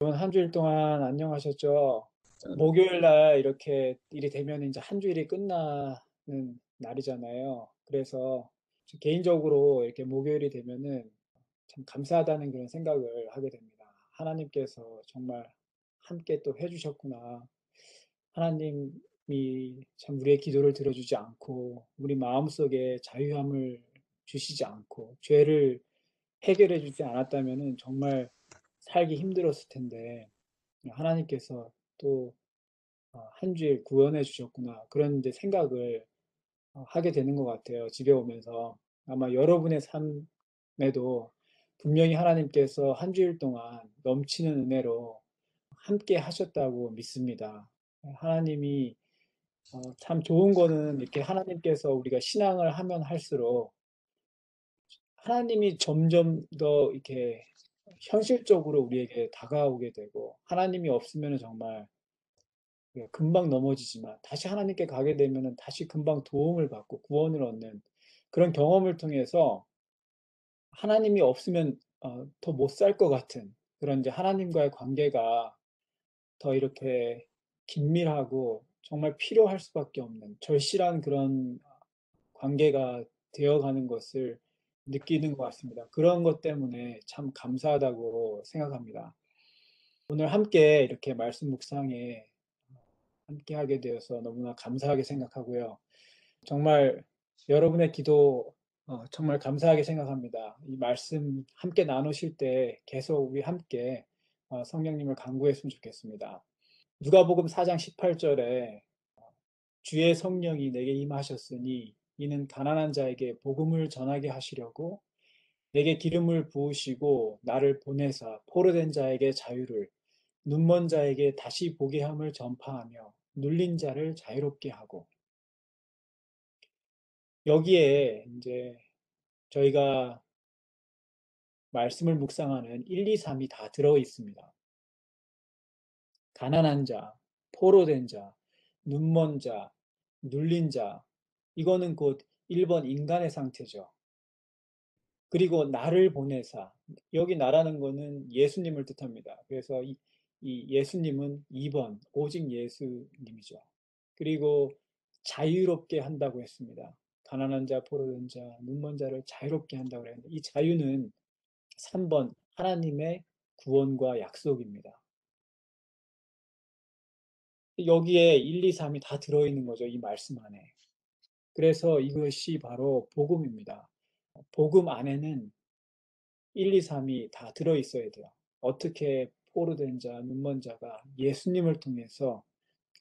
이번 한 주일 동안 안녕하셨죠? 목요일 날 이렇게 일이 되면 이제 한 주일이 끝나는 날이잖아요. 그래서 개인적으로 이렇게 목요일이 되면은 참 감사하다는 그런 생각을 하게 됩니다. 하나님께서 정말 함께 또 해주셨구나. 하나님이 참 우리의 기도를 들어주지 않고 우리 마음속에 자유함을 주시지 않고 죄를 해결해 주지 않았다면은 정말 살기 힘들었을 텐데 하나님께서 또 한 주일 구원해 주셨구나. 그런 이제 생각을 하게 되는 것 같아요. 집에 오면서. 아마 여러분의 삶에도 분명히 하나님께서 한 주일 동안 넘치는 은혜로 함께 하셨다고 믿습니다. 하나님이 참 좋은 거는 이렇게 하나님께서 우리가 신앙을 하면 할수록 하나님이 점점 더 이렇게 현실적으로 우리에게 다가오게 되고 하나님이 없으면 정말 금방 넘어지지만 다시 하나님께 가게 되면은 다시 금방 도움을 받고 구원을 얻는 그런 경험을 통해서 하나님이 없으면 더 못 살 것 같은 그런 이제 하나님과의 관계가 더 이렇게 긴밀하고 정말 필요할 수밖에 없는 절실한 그런 관계가 되어가는 것을 느끼는 것 같습니다. 그런 것 때문에 참 감사하다고 생각합니다. 오늘 함께 이렇게 말씀 묵상에 함께 하게 되어서 너무나 감사하게 생각하고요. 정말 여러분의 기도 정말 감사하게 생각합니다. 이 말씀 함께 나누실 때 계속 우리 함께 성령님을 간구했으면 좋겠습니다. 누가복음 4장 18절에 주의 성령이 내게 임하셨으니 이는 가난한 자에게 복음을 전하게 하시려고 내게 기름을 부으시고 나를 보내사 포로된 자에게 자유를 눈먼 자에게 다시 보게 함을 전파하며 눌린 자를 자유롭게 하고 여기에 이제 저희가 말씀을 묵상하는 1, 2, 3이 다 들어 있습니다. 가난한 자, 포로된 자, 눈먼 자, 눌린 자. 이거는 곧 1번 인간의 상태죠. 그리고 나를 보내사. 여기 나라는 거는 예수님을 뜻합니다. 그래서 이 예수님은 2번, 오직 예수님이죠. 그리고 자유롭게 한다고 했습니다. 가난한 자, 포로된 자, 눈먼 자를 자유롭게 한다고 했는데 이 자유는 3번 하나님의 구원과 약속입니다. 여기에 1, 2, 3이 다 들어있는 거죠. 이 말씀 안에. 그래서 이것이 바로 복음입니다. 복음 안에는 1, 2, 3이 다 들어있어야 돼요. 어떻게 포로된 자, 눈먼 자가 예수님을 통해서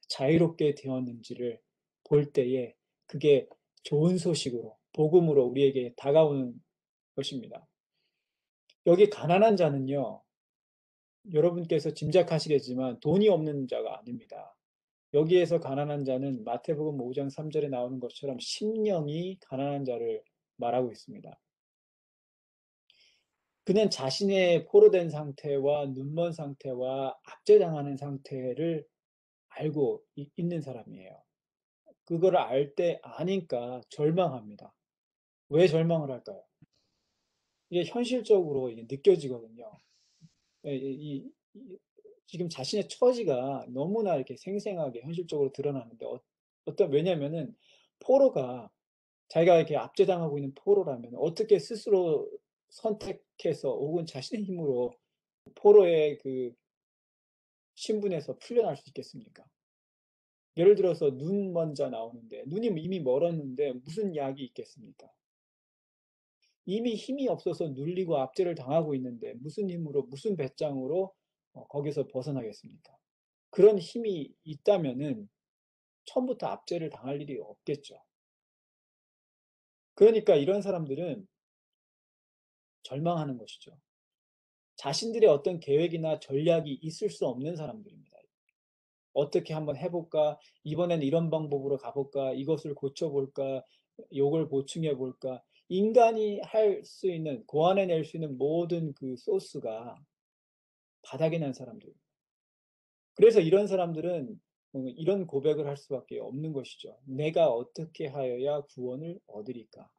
자유롭게 되었는지를 볼 때에 그게 좋은 소식으로, 복음으로 우리에게 다가오는 것입니다. 여기 가난한 자는요, 여러분께서 짐작하시겠지만 돈이 없는 자가 아닙니다. 여기에서 가난한 자는 마태복음 5장 3절에 나오는 것처럼 심령이 가난한 자를 말하고 있습니다. 그는 자신의 포로된 상태와 눈먼 상태와 압제당하는 상태를 알고 있는 사람이에요. 그거를 알 때 아니까 절망합니다. 왜 절망을 할까요? 이게 현실적으로 이게 느껴지거든요. 지금 자신의 처지가 너무나 이렇게 생생하게 현실적으로 드러나는데 왜냐면은 포로가 자기가 이렇게 압제당하고 있는 포로라면 어떻게 스스로 선택해서 혹은 자신의 힘으로 포로의 그 신분에서 풀려날 수 있겠습니까? 예를 들어서 눈 먼저 나오는데 눈이 이미 멀었는데 무슨 약이 있겠습니까? 이미 힘이 없어서 눌리고 압제를 당하고 있는데 무슨 힘으로 무슨 배짱으로 거기서 벗어나겠습니까? 그런 힘이 있다면은 처음부터 압제를 당할 일이 없겠죠. 그러니까 이런 사람들은 절망하는 것이죠. 자신들의 어떤 계획이나 전략이 있을 수 없는 사람들입니다. 어떻게 한번 해볼까? 이번엔 이런 방법으로 가볼까? 이것을 고쳐볼까? 요걸 보충해볼까? 인간이 할 수 있는, 고안해낼 수 있는 모든 그 소스가 바닥이 난 사람들. 그래서 이런 사람들은 이런 고백을 할 수밖에 없는 것이죠. 내가 어떻게 하여야 구원을 얻으리까?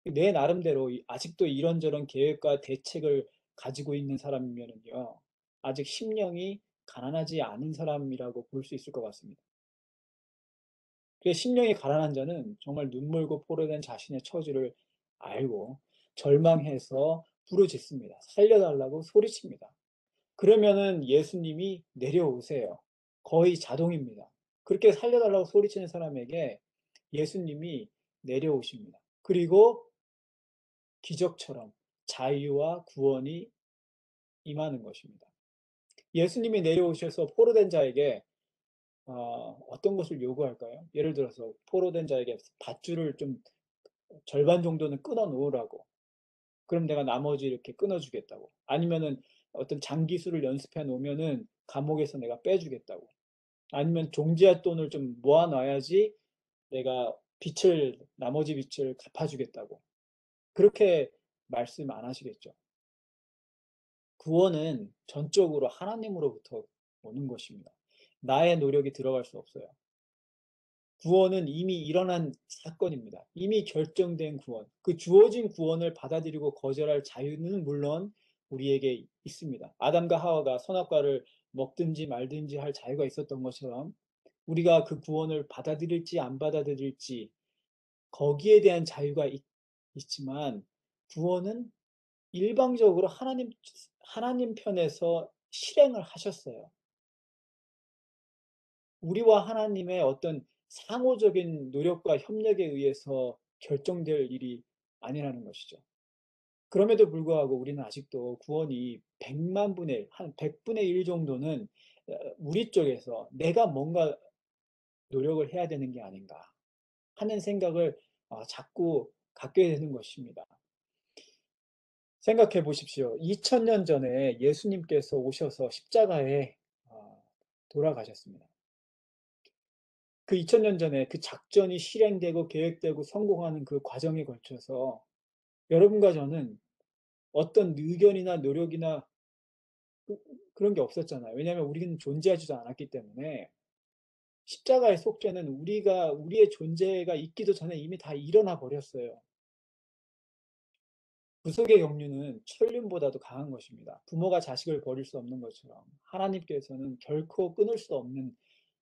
내 나름대로 아직도 이런저런 계획과 대책을 가지고 있는 사람이면은요, 아직 심령이 가난하지 않은 사람이라고 볼 수 있을 것 같습니다. 심령이 가난한 자는 정말 눈물고 포로된 자신의 처지를 알고 절망해서 부르짖습니다. 살려달라고 소리칩니다. 그러면은 예수님이 내려오세요. 거의 자동입니다. 그렇게 살려달라고 소리치는 사람에게 예수님이 내려오십니다. 그리고 기적처럼 자유와 구원이 임하는 것입니다. 예수님이 내려오셔서 포로된 자에게 어떤 것을 요구할까요? 예를 들어서 포로된 자에게 밧줄을 좀 절반 정도는 끊어 놓으라고. 그럼 내가 나머지 이렇게 끊어주겠다고. 아니면은 어떤 장기술을 연습해 놓으면은 감옥에서 내가 빼주겠다고. 아니면 종지할 돈을 좀 모아놔야지 내가 나머지 빚을 갚아주겠다고. 그렇게 말씀 안 하시겠죠. 구원은 전적으로 하나님으로부터 오는 것입니다. 나의 노력이 들어갈 수 없어요. 구원은 이미 일어난 사건입니다. 이미 결정된 구원. 그 주어진 구원을 받아들이고 거절할 자유는 물론 우리에게 있습니다. 아담과 하와가 선악과를 먹든지 말든지 할 자유가 있었던 것처럼 우리가 그 구원을 받아들일지 안 받아들일지 거기에 대한 자유가 있지만 구원은 일방적으로 하나님 편에서 실행을 하셨어요. 우리와 하나님의 어떤 상호적인 노력과 협력에 의해서 결정될 일이 아니라는 것이죠. 그럼에도 불구하고 우리는 아직도 구원이 100만 분의 1, 한 100분의 1 정도는 우리 쪽에서 내가 뭔가 노력을 해야 되는 게 아닌가 하는 생각을 자꾸 갖게 되는 것입니다. 생각해 보십시오. 2000년 전에 예수님께서 오셔서 십자가에 돌아가셨습니다. 그 2000년 전에 그 작전이 실행되고 계획되고 성공하는 그 과정에 걸쳐서 여러분과 저는 어떤 의견이나 노력이나 그런 게 없었잖아요. 왜냐하면 우리는 존재하지도 않았기 때문에 십자가의 속죄는 우리의 존재가 있기도 전에 이미 다 일어나 버렸어요. 구속의 경륜은 천륜보다도 강한 것입니다. 부모가 자식을 버릴 수 없는 것처럼 하나님께서는 결코 끊을 수 없는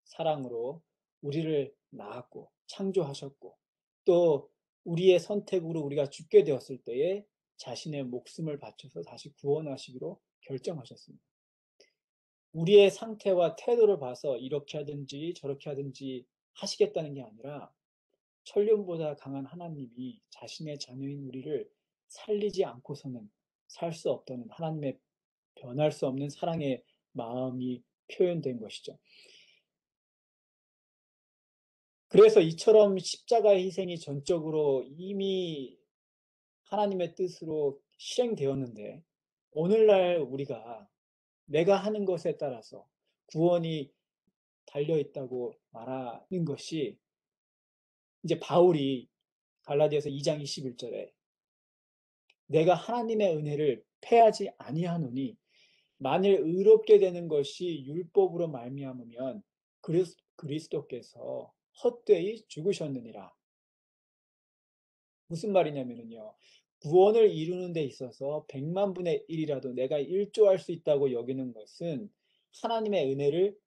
사랑으로 우리를 낳았고 창조하셨고 또 우리의 선택으로 우리가 죽게 되었을 때에 자신의 목숨을 바쳐서 다시 구원하시기로 결정하셨습니다. 우리의 상태와 태도를 봐서 이렇게 하든지 저렇게 하든지 하시겠다는 게 아니라 천륜보다 강한 하나님이 자신의 자녀인 우리를 살리지 않고서는 살 수 없다는 하나님의 변할 수 없는 사랑의 마음이 표현된 것이죠. 그래서 이처럼 십자가의 희생이 전적으로 이미 하나님의 뜻으로 실행되었는데 오늘날 우리가 내가 하는 것에 따라서 구원이 달려있다고 말하는 것이 이제 바울이 갈라디아서 2장 21절에 내가 하나님의 은혜를 패하지 아니하노니 만일 의롭게 되는 것이 율법으로 말미암으면 그리스도께서 헛되이 죽으셨느니라. 무슨 말이냐면요. 구원을 이루는 데 있어서 100만 분의 1이라도 내가 일조할 수 있다고 여기는 것은 하나님의 은혜를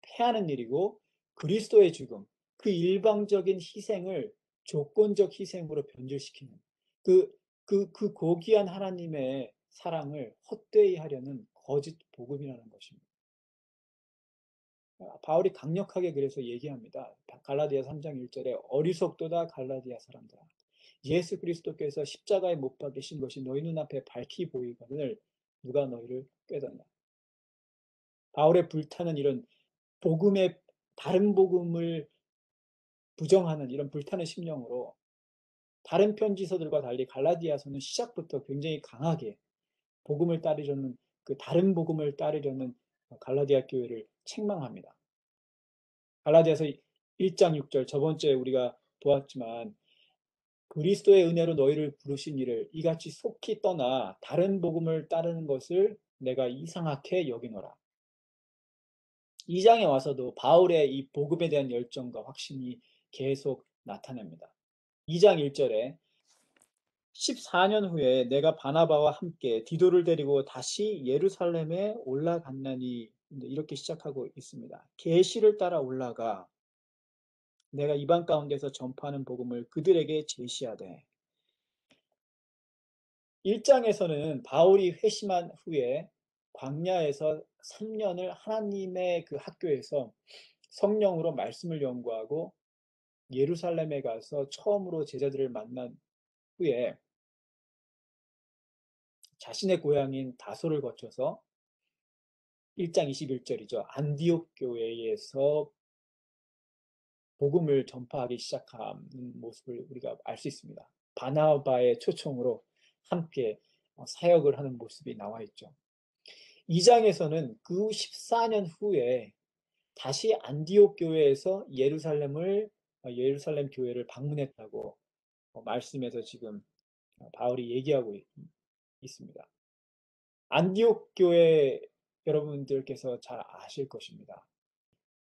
패하는 일이고 그리스도의 죽음, 그 일방적인 희생을 조건적 희생으로 변질시키는 그 고귀한 하나님의 사랑을 헛되이 하려는 거짓 복음이라는 것입니다. 바울이 강력하게 그래서 얘기합니다. 갈라디아 3장 1절에 어리석도다 갈라디아 사람들아. 예수 그리스도께서 십자가에 못 박히신 것이 너희 눈앞에 밝히 보이거늘 누가 너희를 꾀더냐. 바울의 불타는 이런 복음의 다른 복음을 부정하는 이런 불타는 심령으로 다른 편지서들과 달리 갈라디아서는 시작부터 굉장히 강하게 복음을 따르려는 그 다른 복음을 따르려는 갈라디아 교회를 책망합니다. 갈라디아서 1장 6절 저번 주에 우리가 보았지만 그리스도의 은혜로 너희를 부르신 이를 이같이 속히 떠나 다른 복음을 따르는 것을 내가 이상하게 여기노라. 2장에 와서도 바울의 이 복음에 대한 열정과 확신이 계속 나타납니다. 2장 1절에 14년 후에 내가 바나바와 함께 디도를 데리고 다시 예루살렘에 올라갔나니, 이렇게 시작하고 있습니다. 계시를 따라 올라가 내가 이방 가운데서 전파하는 복음을 그들에게 제시하되. 1장에서는 바울이 회심한 후에 광야에서 3년을 하나님의 그 학교에서 성령으로 말씀을 연구하고 예루살렘에 가서 처음으로 제자들을 만난 후에 자신의 고향인 다소를 거쳐서 1장 21절이죠. 안디옥 교회에서 복음을 전파하기 시작하는 모습을 우리가 알 수 있습니다. 바나바의 초청으로 함께 사역을 하는 모습이 나와 있죠. 2장에서는 그 14년 후에 다시 안디옥 교회에서 예루살렘 교회를 방문했다고 말씀에서 지금 바울이 얘기하고 있습니다. 안디옥 교회 여러분들께서 잘 아실 것입니다.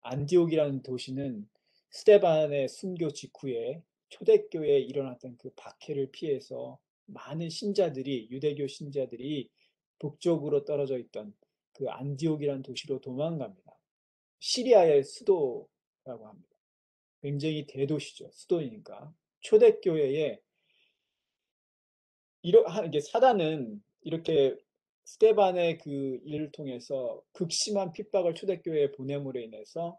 안디옥이라는 도시는 스데반의 순교 직후에 초대교회에 일어났던 그 박해를 피해서 많은 신자들이, 유대교 신자들이 북쪽으로 떨어져 있던 그 안디옥이라는 도시로 도망갑니다. 시리아의 수도라고 합니다. 굉장히 대도시죠. 수도이니까. 초대교회에 이게 사단은 이렇게 스데반의 그 일을 통해서 극심한 핍박을 초대교회에 보냄으로 인해서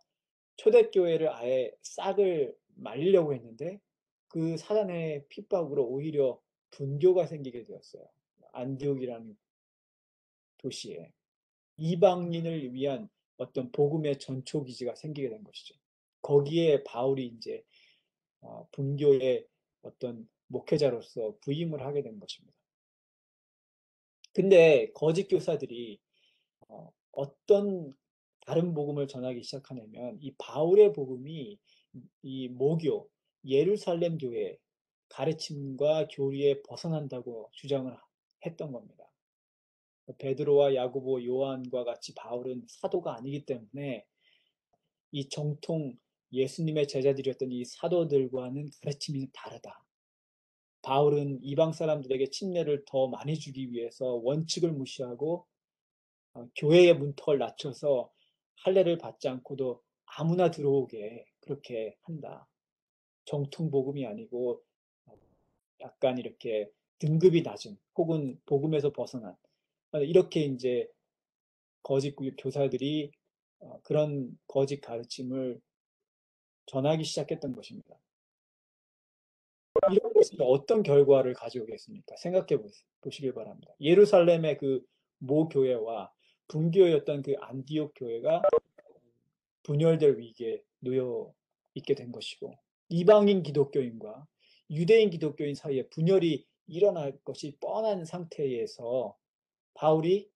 초대교회를 아예 싹을 말리려고 했는데, 그 사단의 핍박으로 오히려 분교가 생기게 되었어요. 안디옥이라는 도시에 이방인을 위한 어떤 복음의 전초기지가 생기게 된 것이죠. 거기에 바울이 이제 분교의 어떤 목회자로서 부임을 하게 된 것입니다. 근데 거짓 교사들이 어떤 다른 복음을 전하기 시작하냐면, 이 바울의 복음이 이 모교, 예루살렘 교회 가르침과 교리에 벗어난다고 주장을 했던 겁니다. 베드로와 야고보, 요한과 같이 바울은 사도가 아니기 때문에 이 정통 예수님의 제자들이었던 이 사도들과는 가르침이 다르다. 바울은 이방 사람들에게 침례를 더 많이 주기 위해서 원칙을 무시하고 교회의 문턱을 낮춰서 할례를 받지 않고도 아무나 들어오게 그렇게 한다. 정통 복음이 아니고 약간 이렇게 등급이 낮은, 혹은 복음에서 벗어난, 이렇게 이제 거짓 교사들이 그런 거짓 가르침을 전하기 시작했던 것입니다. 이런 것이 어떤 결과를 가져오겠습니까? 생각해 보시길 바랍니다. 예루살렘의 그 모 교회와 분교였던 그 안디옥 교회가 분열될 위기에 놓여 있게 된 것이고, 이방인 기독교인과 유대인 기독교인 사이에 분열이 일어날 것이 뻔한 상태에서 바울이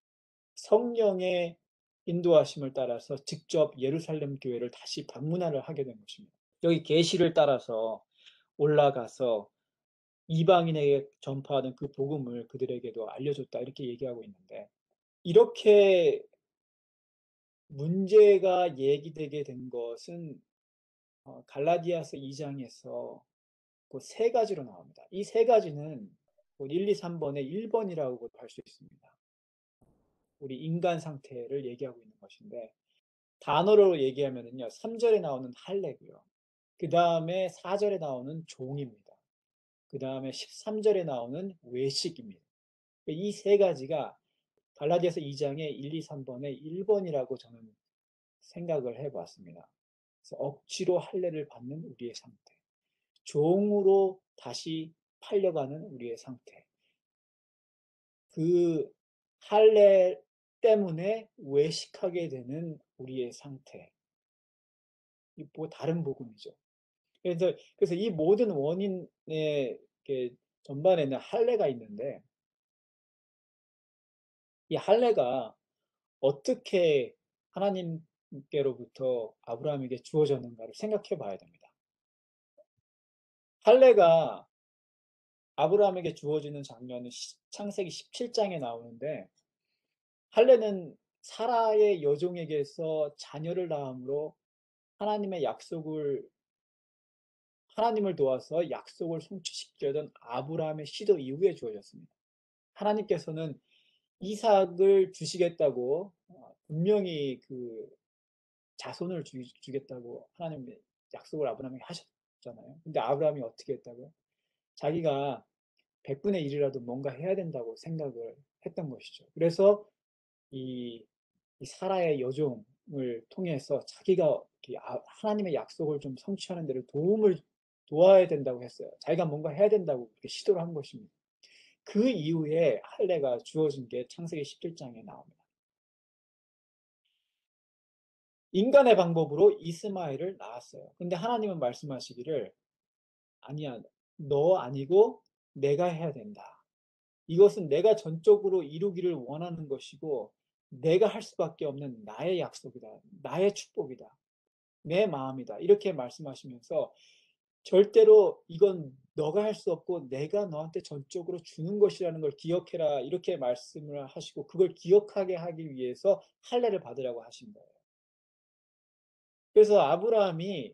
성령의 인도하심을 따라서 직접 예루살렘 교회를 다시 방문을 하게 된 것입니다. 여기 계시를 따라서 올라가서 이방인에게 전파하는 그 복음을 그들에게도 알려줬다, 이렇게 얘기하고 있는데, 이렇게 문제가 얘기되게 된 것은 갈라디아서 2장에서 그 세 가지로 나옵니다. 이 세 가지는 1, 2, 3번의 1번이라고 할 수 있습니다. 우리 인간 상태를 얘기하고 있는 것인데, 단어로 얘기하면요, 3절에 나오는 할례고요. 그 다음에 4절에 나오는 종입니다. 그 다음에 13절에 나오는 외식입니다. 이 세 가지가 갈라디아서 2장의 1, 2, 3번의 1번이라고 저는 생각을 해봤습니다. 그래서 억지로 할례를 받는 우리의 상태, 종으로 다시 팔려가는 우리의 상태, 그 할례 때문에 외식하게 되는 우리의 상태, 뭐 다른 복음이죠. 그래서 이 모든 원인의 전반에는 할례가 있는데, 이 할례가 어떻게 하나님께로부터 아브라함에게 주어졌는가를 생각해 봐야 됩니다. 할례가 아브라함에게 주어지는 장면은 창세기 17장에 나오는데, 할례는 사라의 여종에게서 자녀를 낳음으로 하나님의 약속을 하나님을 도와서 약속을 성취시키려던 아브라함의 시도 이후에 주어졌습니다. 하나님께서는 이삭을 주시겠다고 분명히 그 자손을 주겠다고 하나님의 약속을 아브라함에게 하셨잖아요. 근데 아브라함이 어떻게 했다고요? 자기가 100분의 1이라도 뭔가 해야 된다고 생각을 했던 것이죠. 그래서 이, 이 사라의 여종을 통해서 자기가 하나님의 약속을 좀 성취하는 데를 도와야 된다고 했어요. 자기가 뭔가 해야 된다고 그렇게 시도를 한 것입니다. 그 이후에 할례가 주어진 게 창세기 17장에 나옵니다. 인간의 방법으로 이스마엘을 낳았어요. 근데 하나님은 말씀하시기를 아니야, 너 아니고 내가 해야 된다. 이것은 내가 전적으로 이루기를 원하는 것이고 내가 할 수밖에 없는 나의 약속이다. 나의 축복이다. 내 마음이다. 이렇게 말씀하시면서 절대로 이건 너가 할 수 없고 내가 너한테 전적으로 주는 것이라는 걸 기억해라. 이렇게 말씀을 하시고 그걸 기억하게 하기 위해서 할례를 받으라고 하신 거예요. 그래서 아브라함이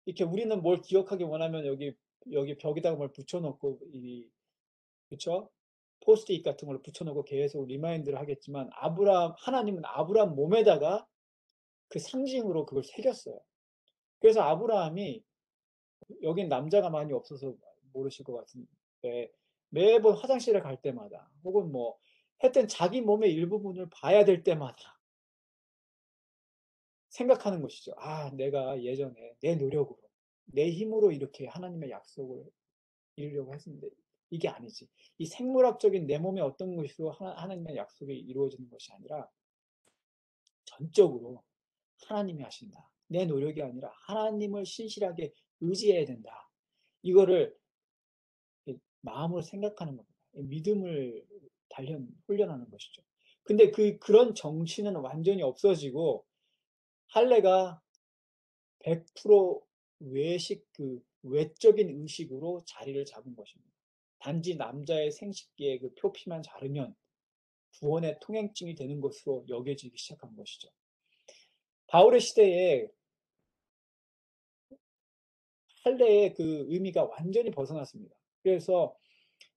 이렇게 우리는 뭘 기억하기 원하면 여기 벽에다가 뭘 붙여놓고 그쵸? 포스트잇 같은 걸 붙여놓고 계속 리마인드를 하겠지만 하나님은 아브라함 몸에다가 그 상징으로 그걸 새겼어요. 그래서 아브라함이 여긴 남자가 많이 없어서 모르실 것 같은데 매번 화장실에 갈 때마다 혹은 뭐 하여튼 자기 몸의 일부분을 봐야 될 때마다 생각하는 것이죠. 아, 내가 예전에 내 노력으로 내 힘으로 이렇게 하나님의 약속을 이루려고 했는데 이게 아니지. 이 생물학적인 내 몸에 어떤 것으로 하나님의 약속이 이루어지는 것이 아니라 전적으로 하나님이 하신다. 내 노력이 아니라 하나님을 신실하게 의지해야 된다. 이거를 마음으로 생각하는 겁니다. 믿음을 훈련하는 것이죠. 근데 그런 정신은 완전히 없어지고 할례가 100% 외적인 의식으로 자리를 잡은 것입니다. 단지 남자의 생식기의 그 표피만 자르면 구원의 통행증이 되는 것으로 여겨지기 시작한 것이죠. 바울의 시대에 할례의 그 의미가 완전히 벗어났습니다. 그래서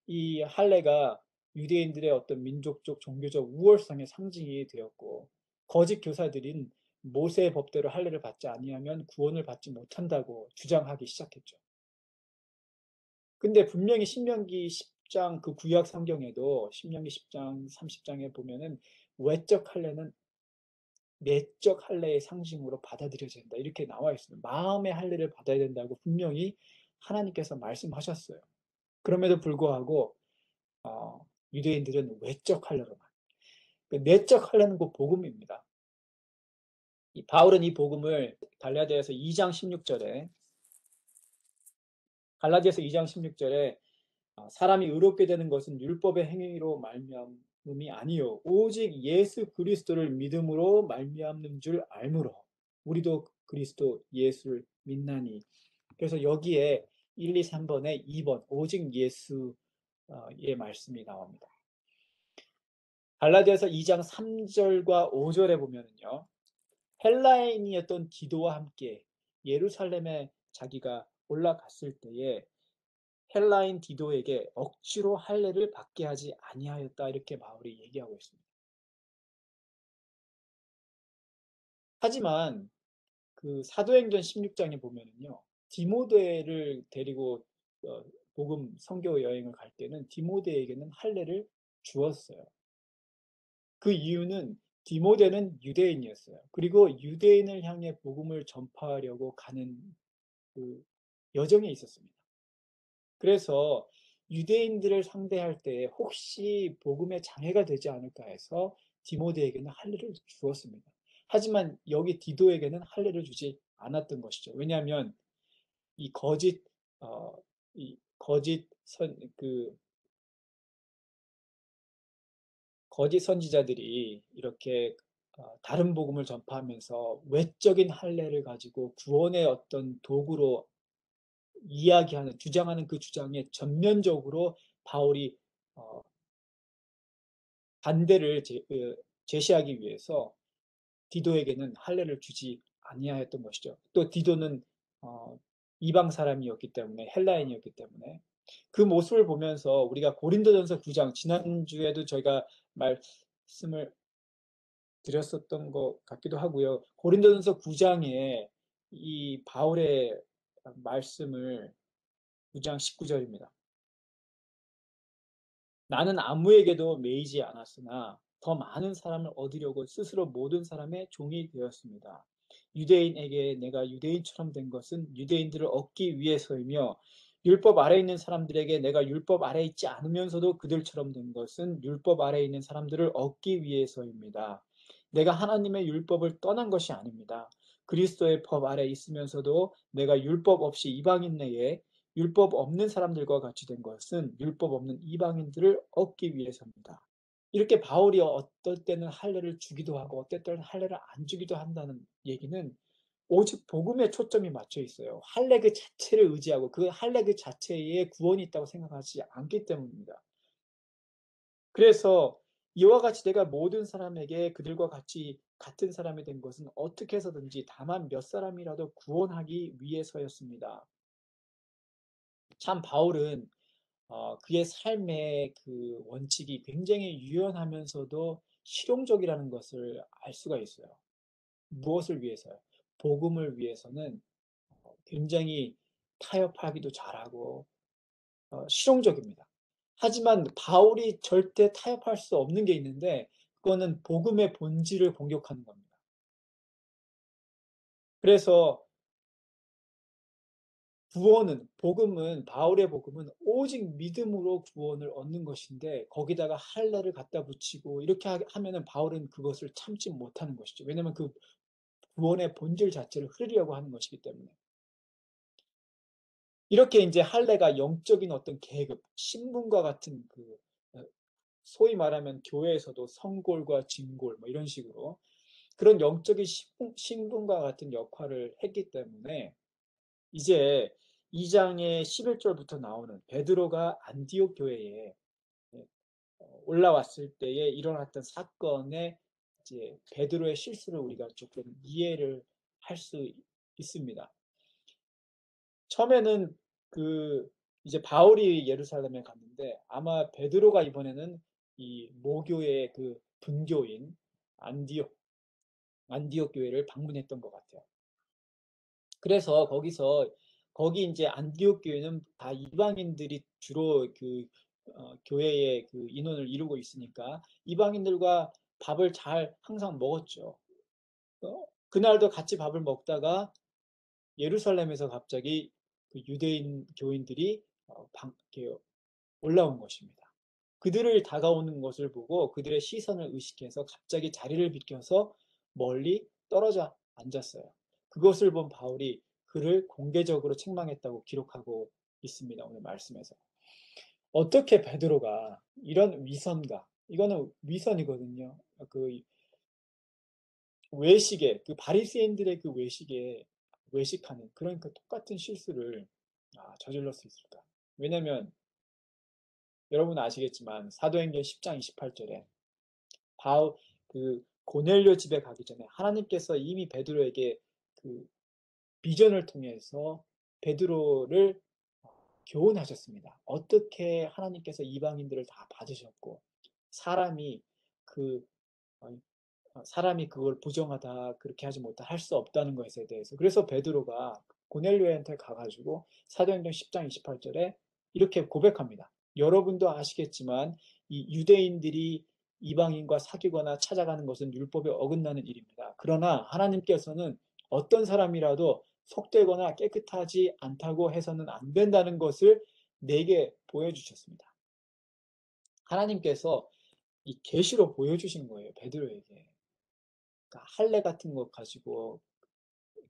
이 할례가 유대인들의 어떤 민족적, 종교적 우월성의 상징이 되었고 거짓 교사들인 모세의 법대로 할례를 받지 아니하면 구원을 받지 못한다고 주장하기 시작했죠. 근데 분명히 신명기 10장 그 구약 성경에도 신명기 10장 30장에 보면은 외적 할례는 내적 할례의 상징으로 받아들여야 된다. 이렇게 나와 있습니다. 마음의 할례를 받아야 된다고 분명히 하나님께서 말씀하셨어요. 그럼에도 불구하고 유대인들은 외적 할례로만. 그 내적 할례는 곧 복음입니다. 바울은 이 복음을 갈라디아서 2장 16절에 사람이 의롭게 되는 것은 율법의 행위로 말미암음이 아니요 오직 예수 그리스도를 믿음으로 말미암는 줄 알므로 우리도 그리스도 예수를 믿나니. 그래서 여기에 1, 2, 3번에 2번 오직 예수의 말씀이 나옵니다. 갈라디아서 2장 3절과 5절에 보면은요. 헬라인이었던 디도와 함께 예루살렘에 자기가 올라갔을 때에 헬라인 디도에게 억지로 할례를 받게 하지 아니하였다. 이렇게 바울이 얘기하고 있습니다. 하지만 그 사도행전 16장에 보면은요. 디모데를 데리고 복음 선교 여행을 갈 때는 디모데에게는 할례를 주었어요. 그 이유는 디모데는 유대인이었어요. 그리고 유대인을 향해 복음을 전파하려고 가는 그 여정에 있었습니다. 그래서 유대인들을 상대할 때 혹시 복음에 장애가 되지 않을까 해서 디모데에게는 할례를 주었습니다. 하지만 여기 디도에게는 할례를 주지 않았던 것이죠. 왜냐하면 이 거짓 어, 이 거짓 선지자들이 이렇게 다른 복음을 전파하면서 외적인 할례를 가지고 구원의 어떤 도구로 주장하는 그 주장에 전면적으로 바울이 어, 반대를 제시하기 위해서 디도에게는 할례를 주지 아니하였던 것이죠. 또 디도는 이방 사람이었기 때문에, 헬라인이었기 때문에. 그 모습을 보면서 우리가 고린도전서 9장, 지난주에도 저희가 말씀을 드렸었던 것 같기도 하고요. 고린도전서 9장에 이 바울의 말씀을 9장 19절입니다. 나는 아무에게도 매이지 않았으나 더 많은 사람을 얻으려고 스스로 모든 사람의 종이 되었습니다. 유대인에게 내가 유대인처럼 된 것은 유대인들을 얻기 위해서이며 율법 아래 있는 사람들에게 내가 율법 아래 있지 않으면서도 그들처럼 된 것은 율법 아래 있는 사람들을 얻기 위해서입니다. 내가 하나님의 율법을 떠난 것이 아닙니다. 그리스도의 법 아래 있으면서도 내가 율법 없이 이방인 내에 율법 없는 사람들과 같이 된 것은 율법 없는 이방인들을 얻기 위해서입니다. 이렇게 바울이 어떨 때는 할례를 주기도 하고 어떨 때는 할례를 안 주기도 한다는 얘기는 오직 복음에 초점이 맞춰 있어요. 할례 그 자체를 의지하고 그 할례 그 자체에 구원이 있다고 생각하지 않기 때문입니다. 그래서 이와 같이 내가 모든 사람에게 그들과 같이 같은 사람이 된 것은 어떻게 해서든지 다만 몇 사람이라도 구원하기 위해서였습니다. 참 바울은 그의 삶의 그 원칙이 굉장히 유연하면서도 실용적이라는 것을 알 수가 있어요. 무엇을 위해서요? 복음을 위해서는 굉장히 타협하기도 잘하고 실용적입니다. 하지만 바울이 절대 타협할 수 없는 게 있는데 그거는 복음의 본질을 공격하는 겁니다. 그래서 구원은, 복음은, 바울의 복음은 오직 믿음으로 구원을 얻는 것인데 거기다가 할례를 갖다 붙이고 이렇게 하면은 바울은 그것을 참지 못하는 것이죠. 왜냐하면 그 구원의 본질 자체를 흐리려고 하는 것이기 때문에. 이렇게 이제 할례가 영적인 어떤 계급, 신분과 같은 그 소위 말하면 교회에서도 성골과 진골 뭐 이런 식으로 그런 영적인 신분과 같은 역할을 했기 때문에 이제 2장의 11절부터 나오는 베드로가 안디옥 교회에 올라왔을 때에 일어났던 사건의 이제 베드로의 실수를 우리가 조금 이해를 할 수 있습니다. 처음에는 그 이제 바울이 예루살렘에 갔는데 아마 베드로가 이번에는 이 모교의 그 분교인 안디옥 교회를 방문했던 것 같아요. 그래서 거기 이제 안디옥 교회는 다 이방인들이 주로 그 교회의 그 인원을 이루고 있으니까 이방인들과 밥을 잘 항상 먹었죠. 그날도 같이 밥을 먹다가 예루살렘에서 갑자기 그 유대인 교인들이 이렇게 올라온 것입니다. 그들을 다가오는 것을 보고 그들의 시선을 의식해서 갑자기 자리를 비켜서 멀리 떨어져 앉았어요. 그것을 본 바울이 그를 공개적으로 책망했다고 기록하고 있습니다. 오늘 말씀에서. 어떻게 베드로가 이런 위선과 이거는 위선이거든요. 그 외식에 그 바리새인들의 그 외식에 외식하는 그런 그 똑같은 실수를 저질러 수 있을까? 왜냐하면 여러분 아시겠지만 사도행전 10장 28절에 바울 그 고넬료 집에 가기 전에 하나님께서 이미 베드로에게 그 비전을 통해서 베드로를 교훈하셨습니다. 어떻게 하나님께서 이방인들을 다 받으셨고 사람이 그 사람이 그걸 부정하다 그렇게 하지 못하 할 수 없다는 것에 대해서 그래서 베드로가 고넬료한테 가가지고 사도행전 10장 28절에 이렇게 고백합니다. 여러분도 아시겠지만 이 유대인들이 이방인과 사귀거나 찾아가는 것은 율법에 어긋나는 일입니다. 그러나 하나님께서는 어떤 사람이라도 속되거나 깨끗하지 않다고 해서는 안 된다는 것을 내게 보여주셨습니다. 하나님께서 이 계시로 보여주신 거예요. 베드로에게. 그러니까 할례 같은 것 가지고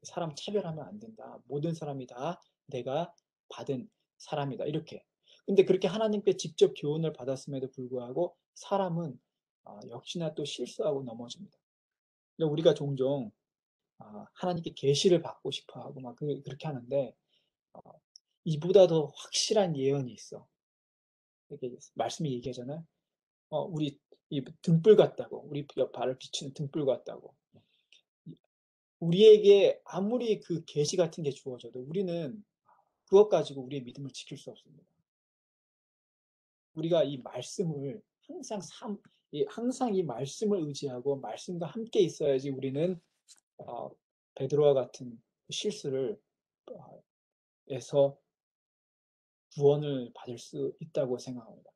사람 차별하면 안 된다. 모든 사람이 다 내가 받은 사람이다. 이렇게. 근데 그렇게 하나님께 직접 교훈을 받았음에도 불구하고 사람은 역시나 또 실수하고 넘어집니다. 우리가 종종 하나님께 계시를 받고 싶어하고 막 그렇게 하는데 이보다 더 확실한 예언이 있어. 이렇게 말씀이 얘기하잖아요. 우리 이 등불 같다고, 우리 발을 비추는 등불 같다고. 우리에게 아무리 그 계시 같은 게 주어져도 우리는 그것 가지고 우리의 믿음을 지킬 수 없습니다. 우리가 이 말씀을 항상 이 말씀을 의지하고 말씀과 함께 있어야지 우리는 어, 베드로와 같은 실수를 에서 구원을 받을 수 있다고 생각합니다.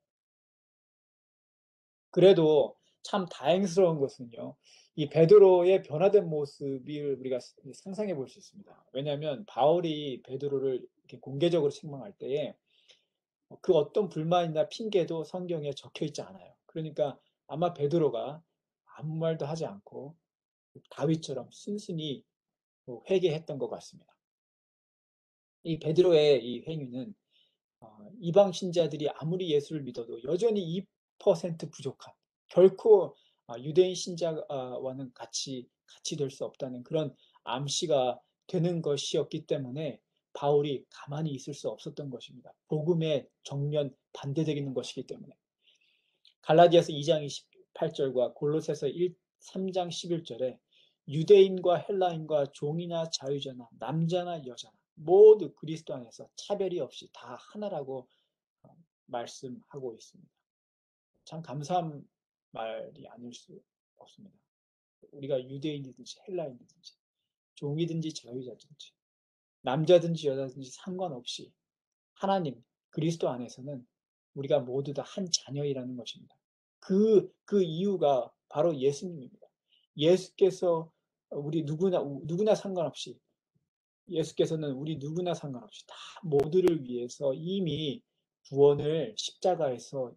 그래도 참 다행스러운 것은요, 이 베드로의 변화된 모습을 우리가 상상해 볼 수 있습니다. 왜냐하면 바울이 베드로를 이렇게 공개적으로 책망할 때에 그 어떤 불만이나 핑계도 성경에 적혀 있지 않아요. 그러니까 아마 베드로가 아무 말도 하지 않고 다윗처럼 순순히 회개했던 것 같습니다. 이 베드로의 이 행위는 이방 신자들이 아무리 예수를 믿어도 여전히 2% 부족한, 결코 유대인 신자와는 같이 될 수 없다는 그런 암시가 되는 것이었기 때문에 바울이 가만히 있을 수 없었던 것입니다. 복음에 정면 반대되는 것이기 때문에. 갈라디아서 2장 28절과 골로새서 3장 11절에 유대인과 헬라인과 종이나 자유자나 남자나 여자나 모두 그리스도 안에서 차별이 없이 다 하나라고 말씀하고 있습니다. 참 감사한 말이 아닐 수 없습니다. 우리가 유대인이든지 헬라인이든지 종이든지 자유자든지 남자든지 여자든지 상관없이 하나님 그리스도 안에서는 우리가 모두 다 한 자녀이라는 것입니다. 그 이유가 바로 예수님입니다. 예수께서 우리 누구나 상관없이 예수께서는 우리 누구나 상관없이 다 모두를 위해서 이미 구원을 십자가에서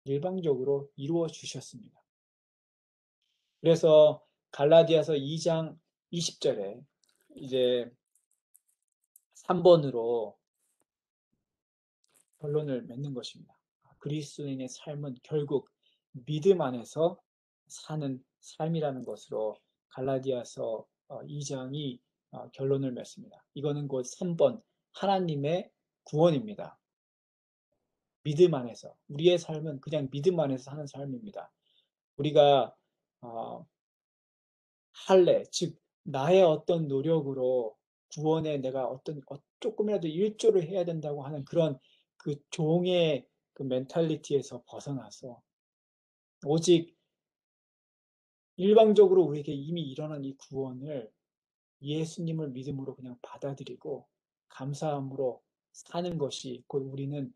일방적으로 이루어 주셨습니다. 그래서 갈라디아서 2장 20절에 이제 3번으로 결론을 맺는 것입니다. 그리스도인의 삶은 결국 믿음 안에서 사는 삶이라는 것으로 갈라디아서 2장이 결론을 맺습니다. 이거는 곧 3번 하나님의 구원입니다. 믿음 안에서 우리의 삶은 그냥 믿음 안에서 사는 삶입니다. 우리가 할례, 즉 나의 어떤 노력으로 구원에 내가 조금이라도 일조를 해야 된다고 하는 그런 그 종의 그 멘탈리티에서 벗어나서 오직 일방적으로 우리에게 이미 일어난 이 구원을 예수님을 믿음으로 그냥 받아들이고 감사함으로 사는 것이 곧 우리는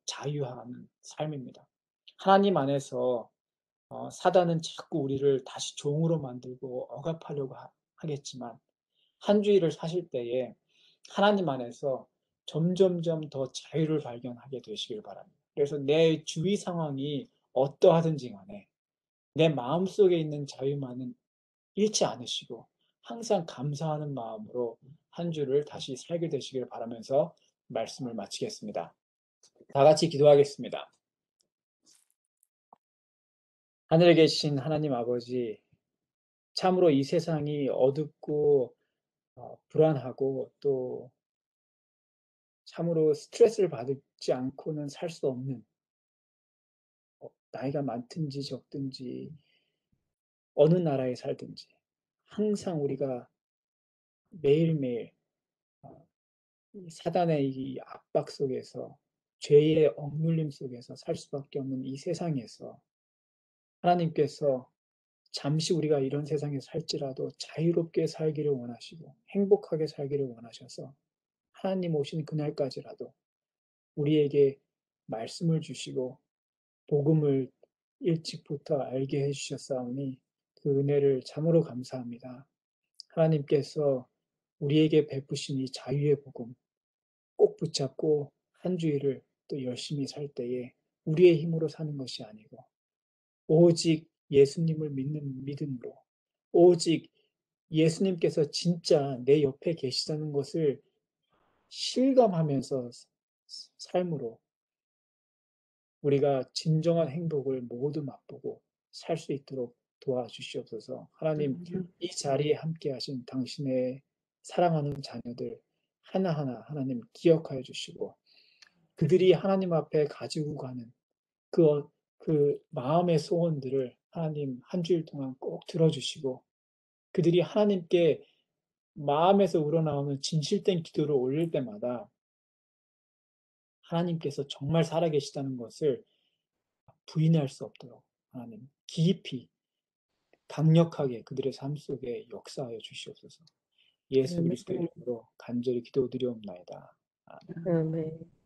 자유하는 삶입니다. 하나님 안에서 사단은 자꾸 우리를 다시 종으로 만들고 억압하려고 하겠지만 한 주일을 사실 때에 하나님 안에서 점점점 더 자유를 발견하게 되시길 바랍니다. 그래서 내 주위 상황이 어떠하든지 간에 내 마음속에 있는 자유만은 잃지 않으시고 항상 감사하는 마음으로 한 주를 다시 살게 되시길 바라면서 말씀을 마치겠습니다. 다 같이 기도하겠습니다. 하늘에 계신 하나님 아버지, 참으로 이 세상이 어둡고 불안하고 또 참으로 스트레스를 받지 않고는 살 수 없는 나이가 많든지 적든지 어느 나라에 살든지 항상 우리가 매일매일 사단의 이 압박 속에서 죄의 억눌림 속에서 살 수밖에 없는 이 세상에서 하나님께서 잠시 우리가 이런 세상에 살지라도 자유롭게 살기를 원하시고 행복하게 살기를 원하셔서 하나님 오신 그날까지라도 우리에게 말씀을 주시고 복음을 일찍부터 알게 해주셨사오니 그 은혜를 참으로 감사합니다. 하나님께서 우리에게 베푸신 이 자유의 복음 꼭 붙잡고 한 주일을 또 열심히 살 때에 우리의 힘으로 사는 것이 아니고 오직 예수님을 믿는 믿음으로 오직 예수님께서 진짜 내 옆에 계시다는 것을 실감하면서 삶으로 우리가 진정한 행복을 모두 맛보고 살 수 있도록 도와주시옵소서. 하나님, 이 자리에 함께 하신 당신의 사랑하는 자녀들 하나하나 하나님 기억하여 주시고 그들이 하나님 앞에 가지고 가는 그 마음의 소원들을 하나님 한 주일 동안 꼭 들어주시고 그들이 하나님께 마음에서 우러나오는 진실된 기도를 올릴 때마다 하나님께서 정말 살아계시다는 것을 부인할 수 없도록 하나님 깊이 강력하게 그들의 삶 속에 역사하여 주시옵소서. 예수 아멘. 그리스도의 이름으로 간절히 기도드리옵나이다. 아멘. 아멘.